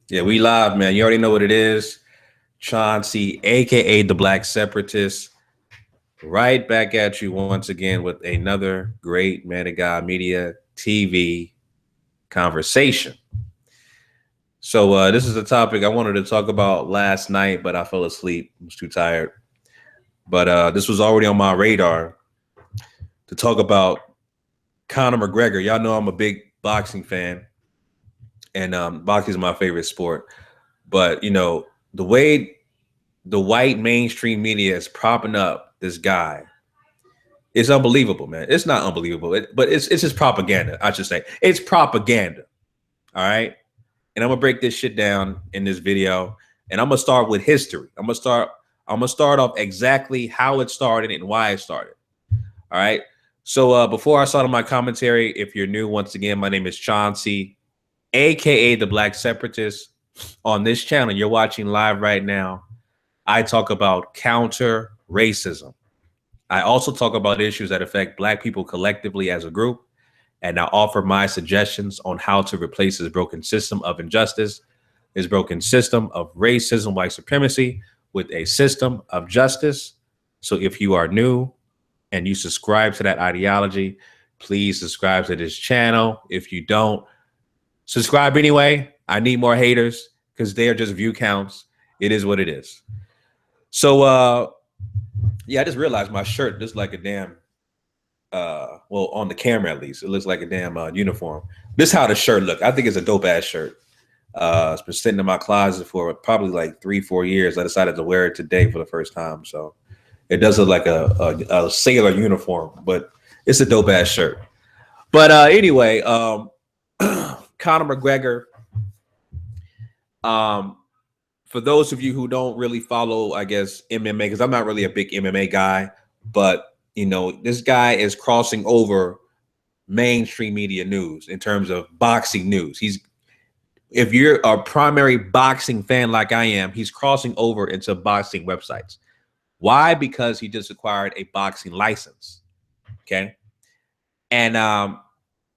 Yeah, we live, man. You already know what it is. Chauncey, aka the Black Separatist, right back at you once again with another great Man of God Media TV conversation. So this is a topic I wanted to talk about last night, but I fell asleep. I was too tired. But this was already on my radar to talk about Conor McGregor. Y'all know I'm a big boxing fan, and boxing is my favorite sport. But the way the white mainstream media is propping up this guy, it's unbelievable, man. It's not unbelievable, but it's just propaganda. I should say it's propaganda. All right, and I'm gonna break this shit down in this video, and I'm gonna start with history. I'm gonna start off exactly how it started and why it started. All right. So before I start on my commentary, if you're new, once again, my name is Chauncey, aka the Black Separatist. On this channel you're watching live right now, I talk about counter racism. I also talk about issues that affect Black people collectively as a group, and I offer my suggestions on how to replace this broken system of injustice, this broken system of racism, white supremacy, with a system of justice. So if you are new and you subscribe to that ideology, please subscribe to this channel. If you don't, subscribe anyway. I need more haters because they are just view counts. It is what it is. So yeah, I just realized my shirt looks like a damn well, on the camera at least, it looks like a damn uniform. This is how the shirt look. I think it's a dope ass shirt. It's been sitting in my closet for probably like 3-4 years. I decided to wear it today for the first time. So it does look like a sailor uniform, but it's a dope ass shirt. But anyway, Conor McGregor. For those of you who don't really follow, I guess, MMA, because I'm not really a big MMA guy, but this guy is crossing over mainstream media news in terms of boxing news. If you're a primary boxing fan like I am, he's crossing over into boxing websites. Why? Because he just acquired a boxing license. Okay. And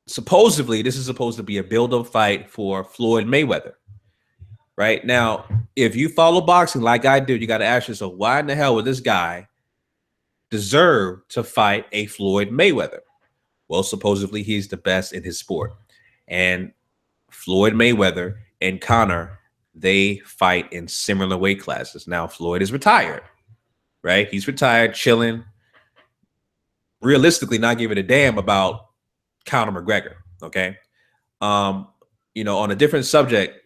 supposedly this is supposed to be a build-up fight for Floyd Mayweather. Right now, if you follow boxing like I do, you got to ask yourself, why in the hell would this guy deserve to fight a Floyd Mayweather? Well, supposedly he's the best in his sport. And Floyd Mayweather and Conor, they fight in similar weight classes. Now, Floyd is retired, right? He's retired, chilling, realistically not giving a damn about Conor McGregor, okay? On a different subject,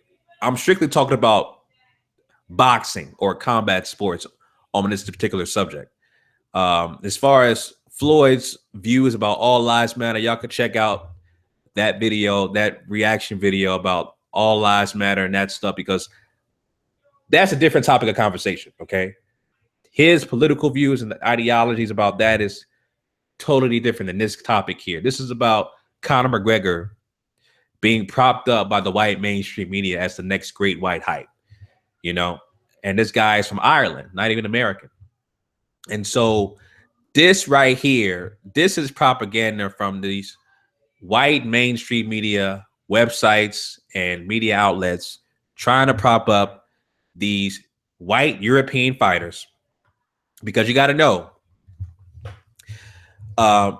I'm strictly talking about boxing or combat sports on this particular subject. As far as Floyd's views about all lives matter, y'all could check out that video, that reaction video about all lives matter and that stuff, because that's a different topic of conversation. Okay. His political views and the ideologies about that is totally different than this topic here. This is about Conor McGregor being propped up by the white mainstream media as the next great white hype, and this guy is from Ireland, not even American. And so this right here, this is propaganda from these white mainstream media websites and media outlets trying to prop up these white European fighters. Because you got to know, the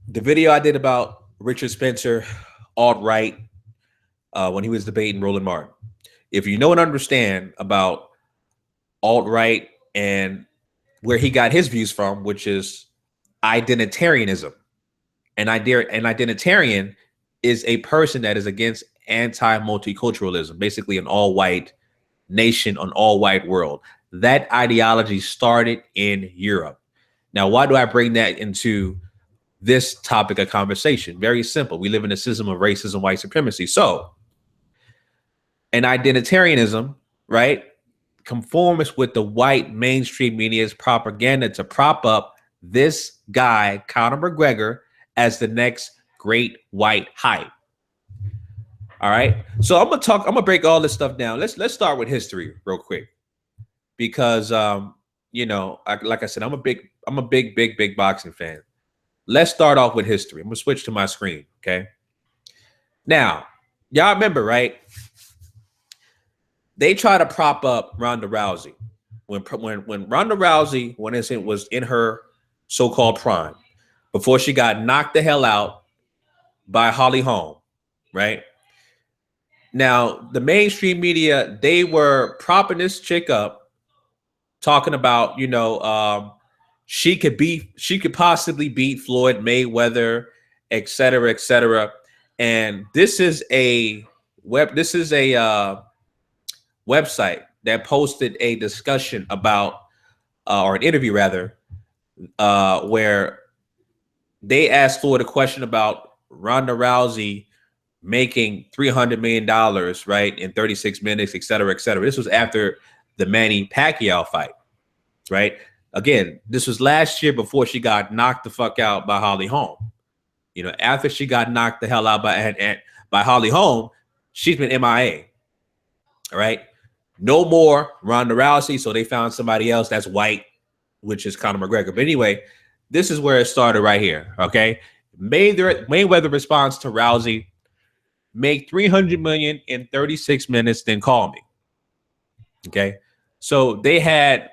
video I did about Richard Spencer, alt-right, when he was debating Roland Martin. If you know and understand about alt-right and where he got his views from, which is identitarianism. And identitarian is a person that is against anti-multiculturalism, basically an all-white nation, an all-white world. That ideology started in Europe. Now, why do I bring that into this topic of conversation? Very simple. We live in a system of racism, white supremacy. So, an identitarianism, right, conforms with the white mainstream media's propaganda to prop up this guy, Conor McGregor, as the next great white hype. All right. So I'm gonna break all this stuff down. Let's start with history real quick. Because like I said, I'm a big boxing fan. Let's start off with history. I'm gonna switch to my screen. Okay. Now, y'all remember, right? they try to prop up Ronda Rousey when Ronda Rousey was in her so-called prime, before she got knocked the hell out by Holly Holm, right? Now, the mainstream media, they were propping this chick up, talking about, she could possibly beat Floyd Mayweather, et cetera, et cetera. And this is a website that posted a discussion about, or an interview rather, where they asked Floyd a question about Ronda Rousey making $300 million, right, in 36 minutes, et cetera, et cetera. This was after the Manny Pacquiao fight, right? Again, this was last year before she got knocked the fuck out by Holly Holm. After she got knocked the hell out by Holly Holm, she's been MIA. All right. No more Ronda Rousey. So they found somebody else that's white, which is Conor McGregor. But anyway, this is where it started right here. Okay. Mayweather responds to Rousey: make $300 million in 36 minutes, then call me. Okay. So they had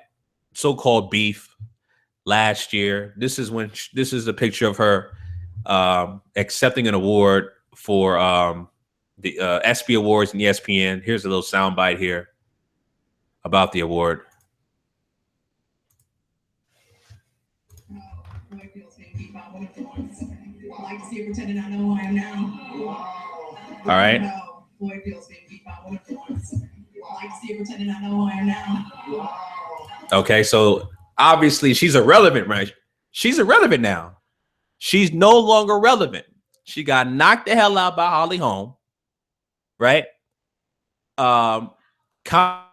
so-called beef last year. This is a picture of her accepting an award for the ESPY Awards and ESPN. Here's a little soundbite here about the award. I like to see you pretending I know who I am now. All right. Floyd feels being beat by one of the ones. I like to see you pretending I know who I am now. Okay, so obviously she's irrelevant, right? She's irrelevant now. She's no longer relevant. She got knocked the hell out by Holly Holm, right? Conor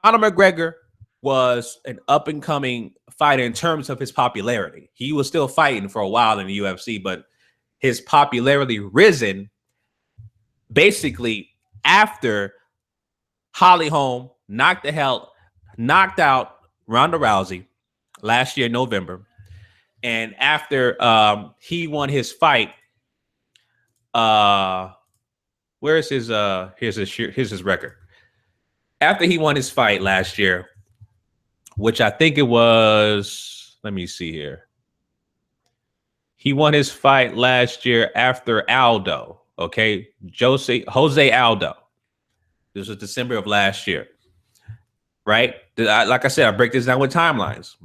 McGregor was an up-and-coming fighter in terms of his popularity. He was still fighting for a while in the UFC, but his popularity risen basically after Holly Holm knocked out Ronda Rousey last year in November, and after he won his fight, here's his record. After he won his fight last year, which I think it was, let me see here. He won his fight last year after Aldo. Okay, Jose Aldo. This was December of last year, right? Like I said, I break this down with timelines.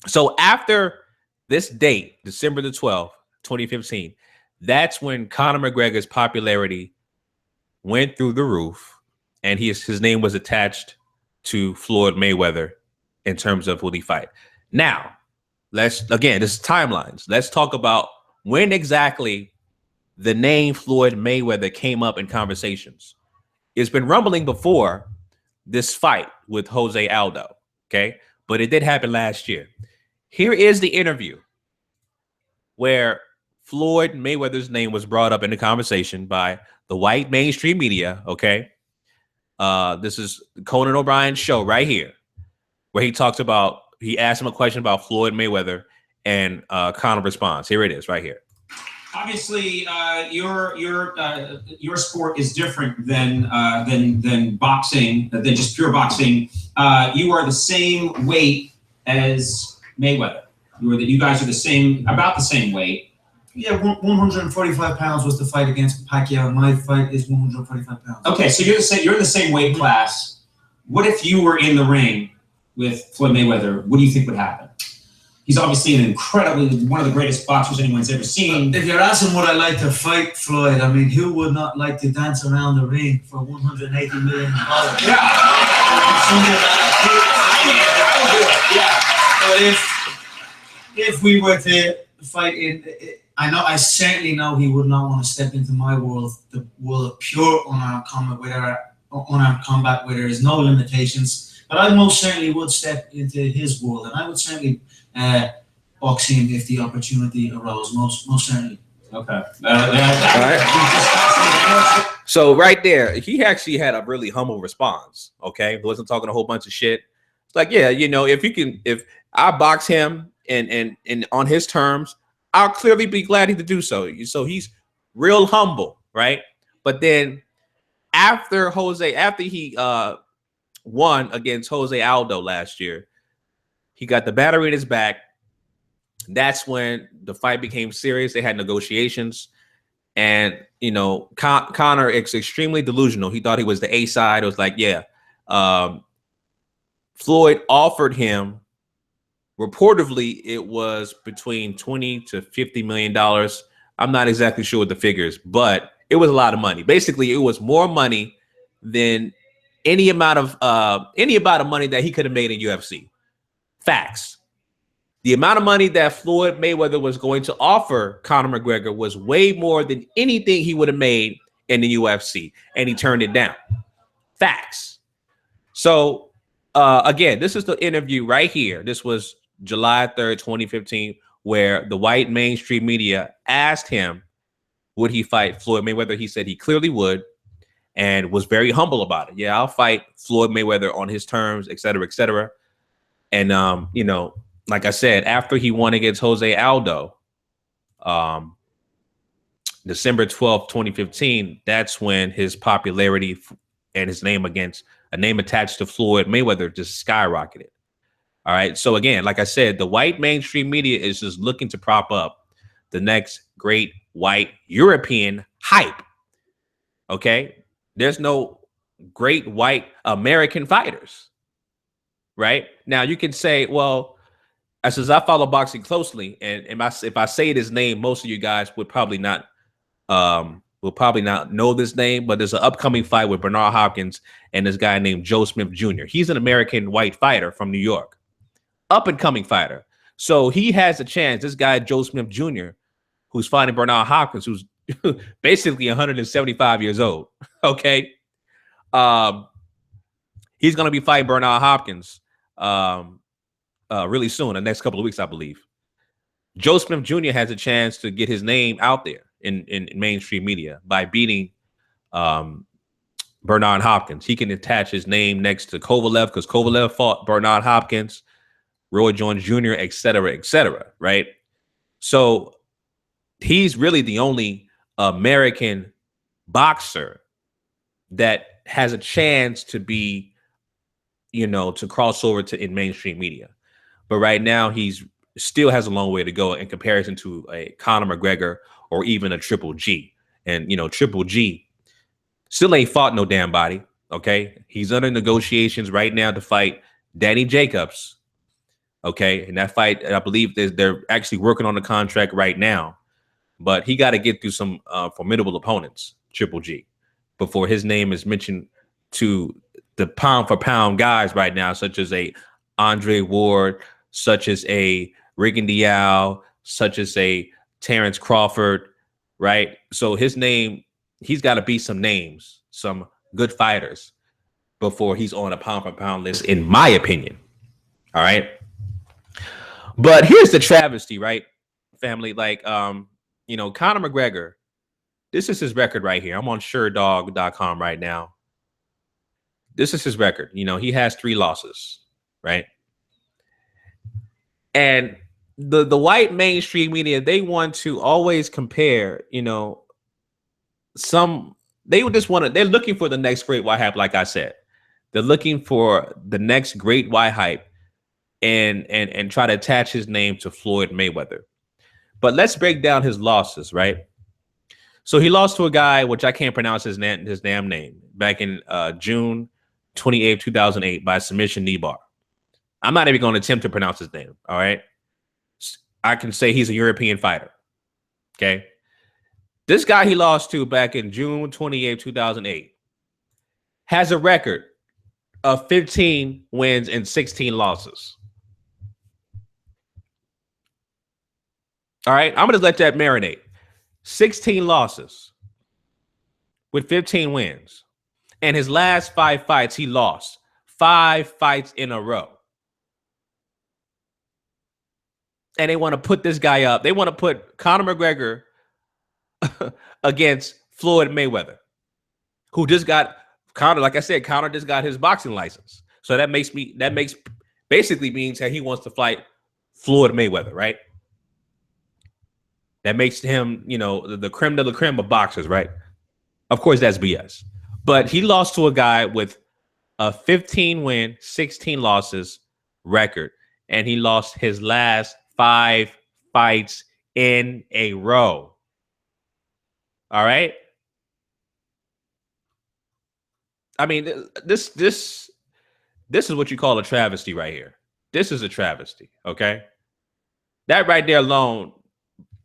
So after this date, December the 12th, 2015, that's when Conor McGregor's popularity went through the roof, and his name was attached to Floyd Mayweather in terms of who he fight. Now, this is timelines. Let's talk about when exactly the name Floyd Mayweather came up in conversations. It's been rumbling before this fight with Jose Aldo, okay? But it did happen last year. Here is the interview where Floyd Mayweather's name was brought up in the conversation by the white mainstream media, okay? This is Conan O'Brien's show right here, where he asked him a question about Floyd Mayweather, and Conor responds. Here it is right here. Obviously, your sport is different than boxing, than just pure boxing. You are the same weight as Mayweather. You guys are about the same weight. Yeah, 145 pounds was the fight against Pacquiao. My fight is 145 pounds. Okay, so you're in the same weight class. What if you were in the ring with Floyd Mayweather? What do you think would happen? He's obviously one of the greatest boxers anyone's ever seen. If you're asking would I like to fight Floyd, I mean, who would not like to dance around the ring for $180 million? Yeah. I would do it, yeah. But if we were to fight I certainly know he would not want to step into my world, the world of pure unarmed combat where there is no limitations. But I most certainly would step into his world, and I would certainly box him if the opportunity arose. Most certainly. Okay. All right. So right there, he actually had a really humble response. Okay, he wasn't talking a whole bunch of shit. It's like, yeah, if I box him and on his terms, I'll clearly be glad to do so. So he's real humble, right? But then after he won against Jose Aldo last year. He got the battery in his back. That's when the fight became serious. They had negotiations. And, you know, Conor is extremely delusional. He thought he was the A side. It was like, yeah. Floyd offered him, reportedly, it was between $20 to $50 million. I'm not exactly sure what the figures, but it was a lot of money. Basically, it was more money than any amount of money that he could have made in UFC. Facts. The amount of money that Floyd Mayweather was going to offer Conor McGregor was way more than anything he would have made in the UFC, and he turned it down. Facts. So, again, this is the interview right here. This was July 3rd, 2015, where the white mainstream media asked him, would he fight Floyd Mayweather? He said he clearly would and was very humble about it. Yeah, I'll fight Floyd Mayweather on his terms, et cetera, et cetera. And, you know, like I said, after he won against Jose Aldo, December 12th, 2015, that's when his popularity and his name against a name attached to Floyd Mayweather just skyrocketed. All right. So again, like I said, the white mainstream media is just looking to prop up the next great white European hype. Okay. There's no great white American fighters. Right now, you can say, well, since I follow boxing closely, and if I say his name, most of you guys would probably not know this name, but there's an upcoming fight with Bernard Hopkins and this guy named Joe Smith Jr. He's an American white fighter from New York, up and coming fighter. So he has a chance. This guy, Joe Smith Jr., who's fighting Bernard Hopkins, who's basically 175 years old. Okay. He's going to be fighting Bernard Hopkins really soon, the next couple of weeks, I believe. Joe Smith Jr. has a chance to get his name out there in mainstream media by beating Bernard Hopkins. He can attach his name next to Kovalev because Kovalev fought Bernard Hopkins, Roy Jones Jr., et cetera, right? So he's really the only American boxer that has a chance to be, you know, to cross over to in mainstream media. But right now, he's still has a long way to go in comparison to a Conor McGregor or even a Triple G. And, you know, Triple G still ain't fought no damn body. Okay. He's under negotiations right now to fight Danny Jacobs. Okay. And that fight, I believe they're actually working on the contract right now, but he got to get through some formidable opponents, Triple G, before his name is mentioned to the pound for pound guys right now, such as a Andre Ward, such as a Rigon Diao, such as a Terrence Crawford, right? So his name, he's got to beat some names, some good fighters before he's on a pound for pound list, in my opinion. All right. But here's the travesty, right, family? Like, you know, Conor McGregor, this is his record right here. I'm on SureDog.com right now. This is his record. You know, he has 3 losses, right? And the white mainstream media, they want to always compare, you know, they would just want to, they're looking for the next great white hype, like I said. They're looking for the next great white hype and try to attach his name to Floyd Mayweather. But let's break down his losses, right? So he lost to a guy, which I can't pronounce his damn name, back in June 28, 2008 by submission knee bar. I'm not even going to attempt to pronounce his name. All right. I can say he's a European fighter. Okay. This guy he lost to back in June 28, 2008 has a record of 15 wins and 16 losses. All right. I'm going to let that marinate. 16 losses with 15 wins. And his last 5 fights, he lost 5 fights in a row. And they want to put this guy up. They want to put Conor McGregor against Floyd Mayweather, who just got Conor. Like I said, Conor just got his boxing license. So that basically means that he wants to fight Floyd Mayweather, right? That makes him, you know, the creme de la creme of boxers, right? Of course, that's BS. But he lost to a guy with a 15 win, 16 losses record, and he lost his last 5 fights in a row. All right. I mean, this is what you call a travesty right here. This is a travesty. Okay. That right there alone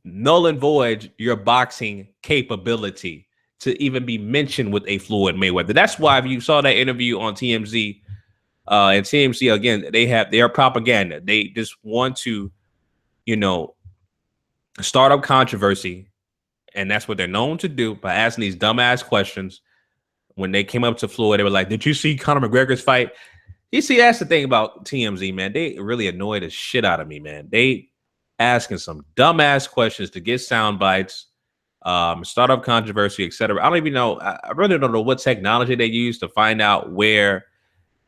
null and void your boxing capability to even be mentioned with a Floyd Mayweather. That's why if you saw that interview on TMZ, and TMZ, again, they have their propaganda. They just want to, start up controversy. And that's what they're known to do by asking these dumbass questions. When they came up to Floyd, they were like, did you see Conor McGregor's fight? You see, that's the thing about TMZ, man. They really annoy the shit out of me, man. They asking some dumbass questions to get sound bites, start up controversy, etc. I don't even know. I really don't know what technology they use to find out where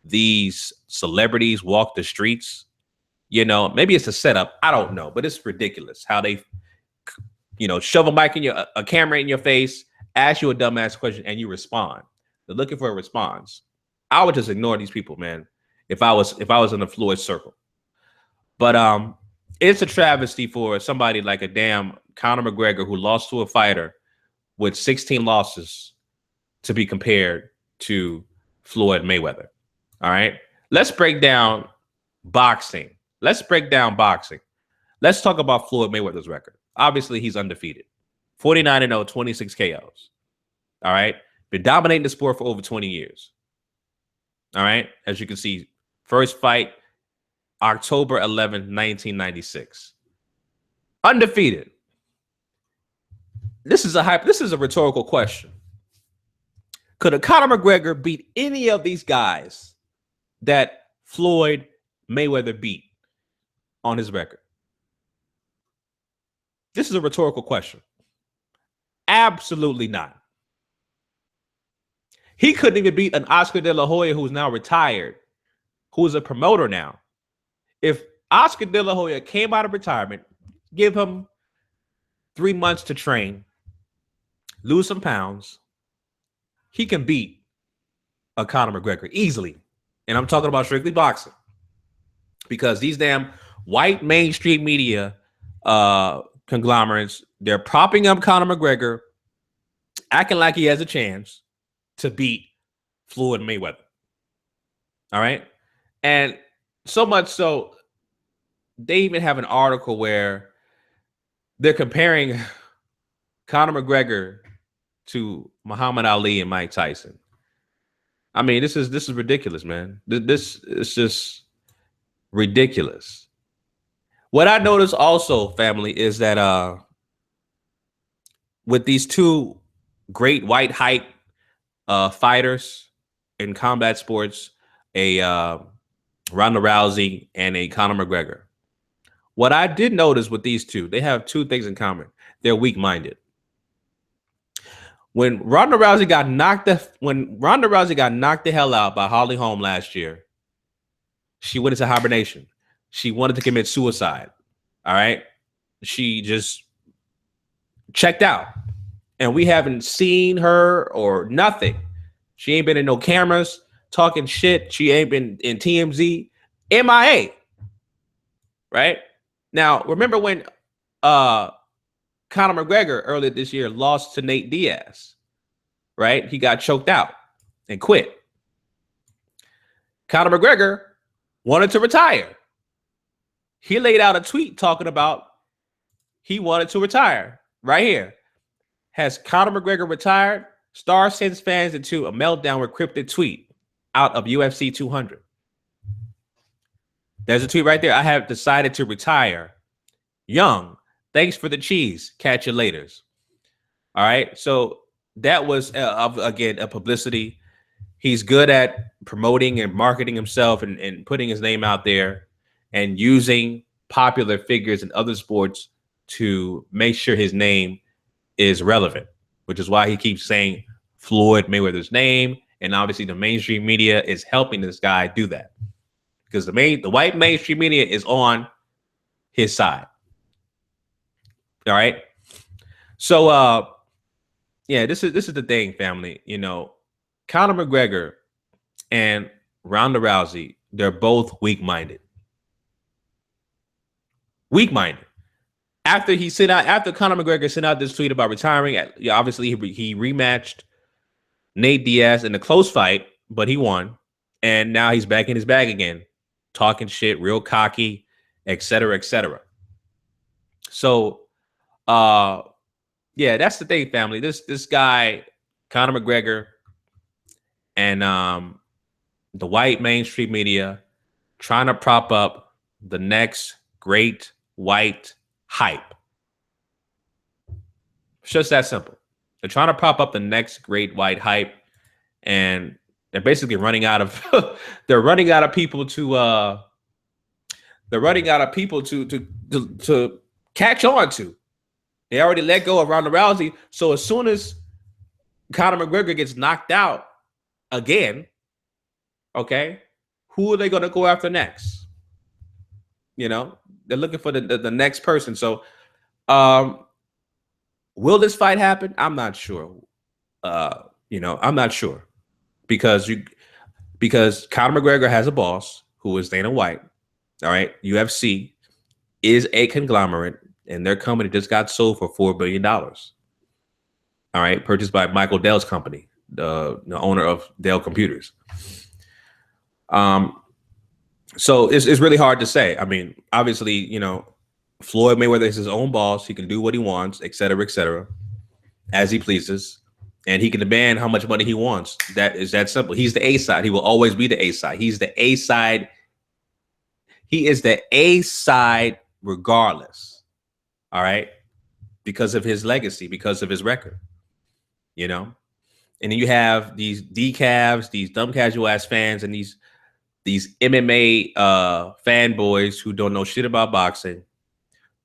these celebrities walk the streets. Maybe it's a setup. I don't know, but it's ridiculous how they, shove a mic in a camera in your face, ask you a dumbass question, and you respond. They're looking for a response. I would just ignore these people, man. If I was in the Floyd circle, but it's a travesty for somebody like a damn Conor McGregor who lost to a fighter with 16 losses to be compared to Floyd Mayweather. All right, let's break down boxing. Let's talk about Floyd Mayweather's record. Obviously, he's undefeated. 49-0, 26 KOs. All right. Been dominating the sport for over 20 years. All right. As you can see, first fight, October 11, 1996. Undefeated. This is a rhetorical question. Could a Conor McGregor beat any of these guys that Floyd Mayweather beat on his record? This is a rhetorical question. Absolutely not. He couldn't even beat an Oscar De La Hoya who's now retired, who is a promoter now. If Oscar De La Hoya came out of retirement, give him 3 months to train, lose some pounds, he can beat a Conor McGregor easily. And I'm talking about strictly boxing. Because these damn white mainstream media conglomerates, they're propping up Conor McGregor, acting like he has a chance to beat Floyd Mayweather. All right. And so much so, they even have an article where they're comparing Conor McGregor to Muhammad Ali and Mike Tyson. I mean, this is ridiculous, man. This is just ridiculous. What I noticed also, family, is that with these two great white hype fighters in combat sports, a Ronda Rousey and a Conor McGregor, what I did notice with these two, they have two things in common. They're weak-minded. When Ronda Rousey got knocked the hell out by Holly Holm last year, she went into hibernation. She wanted to commit suicide. All right. She just checked out. And we haven't seen her or nothing. She ain't been in no cameras talking shit. She ain't been in TMZ. MIA. Right? Now, remember when Conor McGregor earlier this year lost to Nate Diaz, right? He got choked out and quit. Conor McGregor wanted to retire. He laid out a tweet talking about he wanted to retire right here. Has Conor McGregor retired? Star sends fans into a meltdown with cryptic tweet out of UFC 200. There's a tweet right there. I have decided to retire. Young. Thanks for the cheese. Catch you laters. All right. So that was, again, a publicity. He's good at promoting and marketing himself and putting his name out there and using popular figures in other sports to make sure his name is relevant, which is why he keeps saying Floyd Mayweather's name. And obviously the mainstream media is helping this guy do that because the white mainstream media is on his side. All right. So, yeah, this is the thing, family. Conor McGregor and Ronda Rousey, they're both weak-minded. Weak-minded. After Conor McGregor sent out this tweet about retiring, obviously he rematched Nate Diaz in a close fight, but he won. And now he's back in his bag again, talking shit, real cocky, et cetera, et cetera. So, yeah, that's the thing, family. This guy, Conor McGregor, and the white mainstream media trying to prop up the next great white hype. It's just that simple. They're trying to prop up the next great white hype, and they're basically running out of they're running out of people to catch on to. They already let go of Ronda Rousey, so as soon as Conor McGregor gets knocked out again, okay, who are they going to go after next? You know, they're looking for the next person. So, will this fight happen? I'm not sure. You know, I'm not sure because Conor McGregor has a boss who is Dana White. All right, UFC is a conglomerate, and their company just got sold for $4 billion. All right, purchased by Michael Dell's company, the owner of Dell Computers. So it's really hard to say. I mean, obviously, you know, Floyd Mayweather is his own boss. He can do what he wants, et cetera, as he pleases. And he can demand how much money he wants. That is that simple. He's the A side. He will always be the A side. He's the A side. He is the A side regardless. All right. Because of his legacy, because of his record, you know. And then you have these decavs, these dumb casual ass fans, and these MMA fanboys who don't know shit about boxing.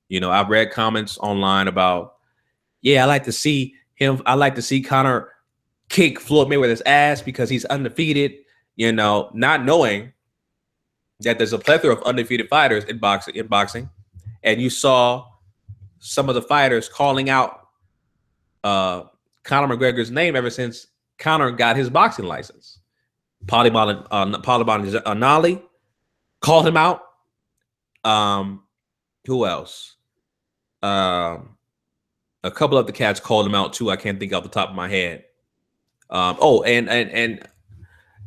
You know, I've read comments online about, yeah, I like to see Conor kick Floyd Mayweather's ass because he's undefeated, you know, not knowing that there's a plethora of undefeated fighters in boxing. And you saw some of the fighters calling out Conor McGregor's name ever since Conor got his boxing license. Paulie Malignaggi called him out. Who else? A couple of the cats called him out too. I can't think off the top of my head. And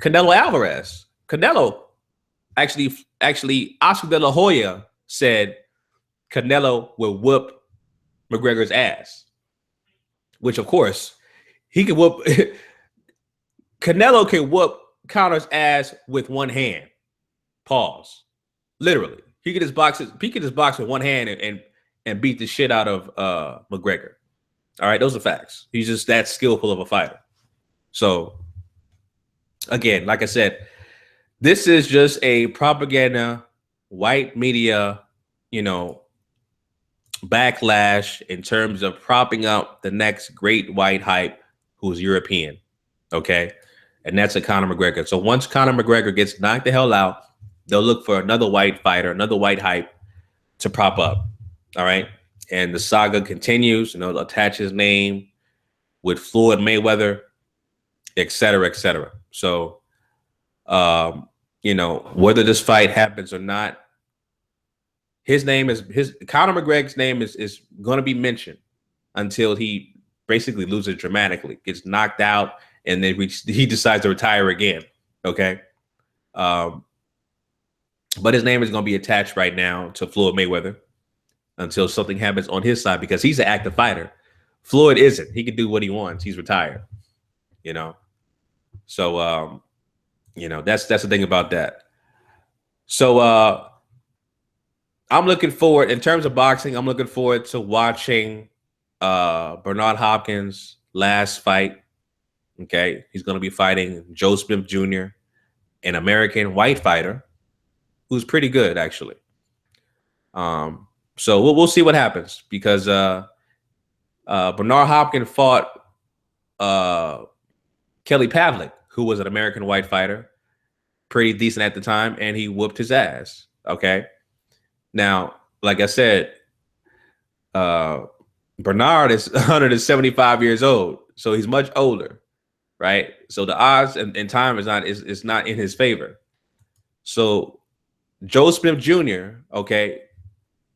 Canelo Alvarez. Canelo actually Oscar De La Hoya said Canelo will whoop McGregor's ass, which of course he can whoop. Canelo can whoop Conor's ass with one hand. Pause. Literally, he can just box with one hand and beat the shit out of McGregor. All right, those are facts. He's just that skillful of a fighter. So again, like I said, this is just a propaganda, white media, you know, backlash in terms of propping up the next great white hype who's European. Okay. And that's a Conor McGregor. So once Conor McGregor gets knocked the hell out, they'll look for another white fighter, another white hype to prop up. All right. And the saga continues, you know, they'll attach his name with Floyd Mayweather, et cetera, et cetera. So, you know, whether this fight happens or not, Conor McGregor's name is going to be mentioned until he basically loses dramatically, gets knocked out, and then he decides to retire again. Okay. But his name is going to be attached right now to Floyd Mayweather until something happens on his side, because he's an active fighter. Floyd isn't. He can do what he wants. He's retired, you know? So, you know, that's the thing about that. So, I'm looking forward, in terms of boxing, I'm looking forward to watching Bernard Hopkins' last fight. Okay. He's going to be fighting Joe Smith Jr., an American white fighter who's pretty good, actually. So we'll see what happens, because Bernard Hopkins fought Kelly Pavlik, who was an American white fighter, pretty decent at the time, and he whooped his ass. Okay. Now, like I said, Bernard is 175 years old, so he's much older. right? So the odds and time is not in his favor. So Joe Smith Jr., okay,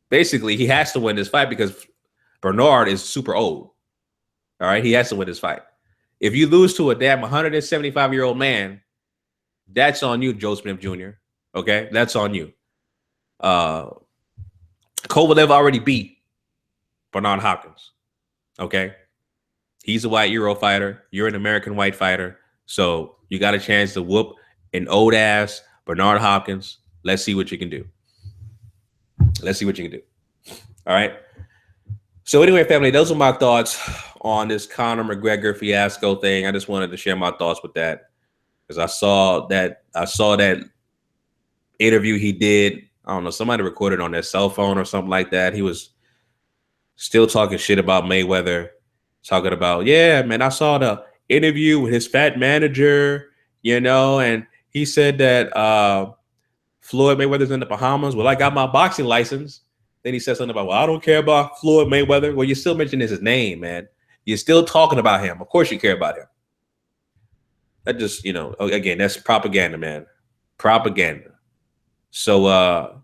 basically he has to win this fight because Bernard is super old. All right, he has to win this fight. If you lose to a damn 175-year-old man, that's on you, Joe Smith Jr. Okay, that's on you. Kovalev already beat Bernard Hopkins. Okay, he's a white Euro fighter. You're an American white fighter, so you got a chance to whoop an old ass Bernard Hopkins. Let's see what you can do. Let's see what you can do. All right. So anyway, family, those are my thoughts on this Conor McGregor fiasco thing. I just wanted to share my thoughts with that because I saw that interview he did. I don't know, somebody recorded on their cell phone or something like that. He was still talking shit about Mayweather, talking about, yeah, man, I saw the interview with his fat manager, you know, and he said that Floyd Mayweather's in the Bahamas. Well, I got my boxing license. Then he said something about, well, I don't care about Floyd Mayweather. Well, you're still mentioning his name, man. You're still talking about him. Of course you care about him. That just, you know, again, that's propaganda, man. Propaganda. So,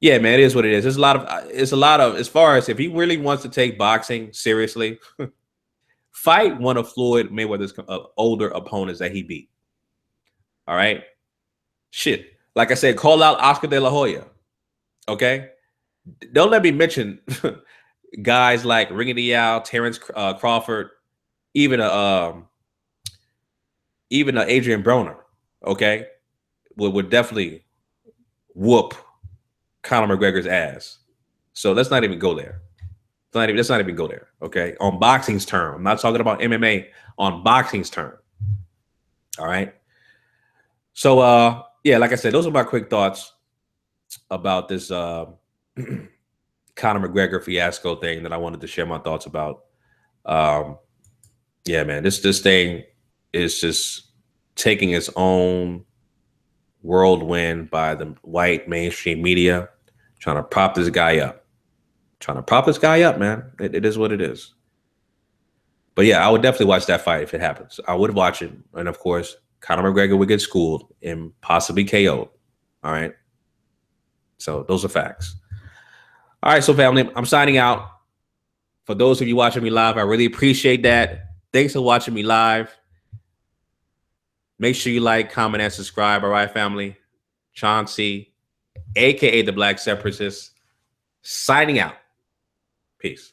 yeah, man, it is what it is. It's a lot of, as far as if he really wants to take boxing seriously, fight one of Floyd Mayweather's older opponents that he beat. All right. Shit. Like I said, call out Oscar De La Hoya. Okay. Don't let me mention guys like Ring of the Owl, Terrence Crawford, even Adrian Broner, okay, would definitely whoop Conor McGregor's ass. So let's not even go there. Let's not even go there, okay? On boxing's term. I'm not talking about MMA, on boxing's term. All right. So yeah, like I said, those are my quick thoughts about this Conor McGregor fiasco thing that I wanted to share my thoughts about. Yeah, man, this thing is just taking its own whirlwind by the white mainstream media, trying to prop this guy up. Man. It is what it is. But yeah, I would definitely watch that fight if it happens. I would watch it. And of course, Conor McGregor would get schooled and possibly KO'd. All right. So those are facts. All right, so family, I'm signing out. For those of you watching me live, I really appreciate that. Thanks for watching me live. Make sure you like, comment, and subscribe. All right, family. Chauncey, a.k.a. the Black Separatist, signing out. Peace.